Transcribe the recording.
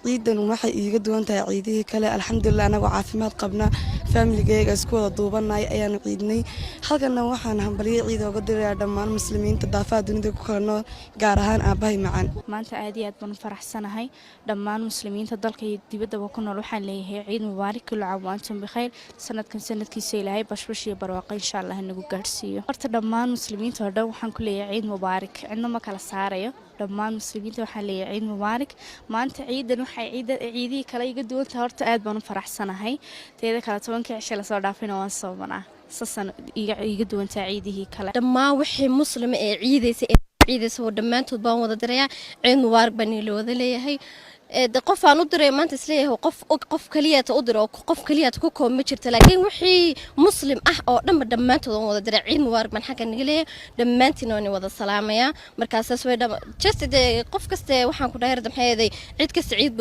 ciidan waxay iiga duwan tahay ciidihii kale alxamdulilah anagoo caafimaad qabna familygeyga isku wada duubanay ayaan ciidnay halkana waxaan hambalyo ciid uga dirayaa dhammaan muslimiinta daafaha dunida ku kala nool gaar ahaan aabahay macaan maanta aad iyo aad baan faraxsanahay dhammaan muslimiinta dalka iyo dibadda ku nool waxaan leeyahay ciid mubaarak kullu caam wa antum bikhayr sanadkan sanadkiisa ilaahay bashbash iyo barwaaqo insha Allah nagu gaarsiiyo horta dhammaan muslimiinta oo dhan waxaan ku leeyahay ciid mubaarak cidna ma kala saarayo dhammaan muslimiinta waxaan leeyahay ciid mubaarak maanta ciidan waxay ciidii kale iga duwan tahay horta aad baan u faraxsanahay teeda kale 10 cisho la soo dhaafina waan soomanaa sasan iga duwan tahay ciidihii kale dhammaan wixii muslim ee ciidaysa oo dhammaantood baan wada dirayaa ciid mubaarak baan la wada leeyahay qof aan u diray maanta isleeyahay qof kaliya u diro qof kaliya ku koobma jirta laakiin wixii muslim ah oo dhammaantood wada diray ciid mubaarak baan xaqa naga leeyahay dhammaantiin oo wada salaamaya markaas way just qof kasta waxaan ku dhahay maxay ciid kasta ciid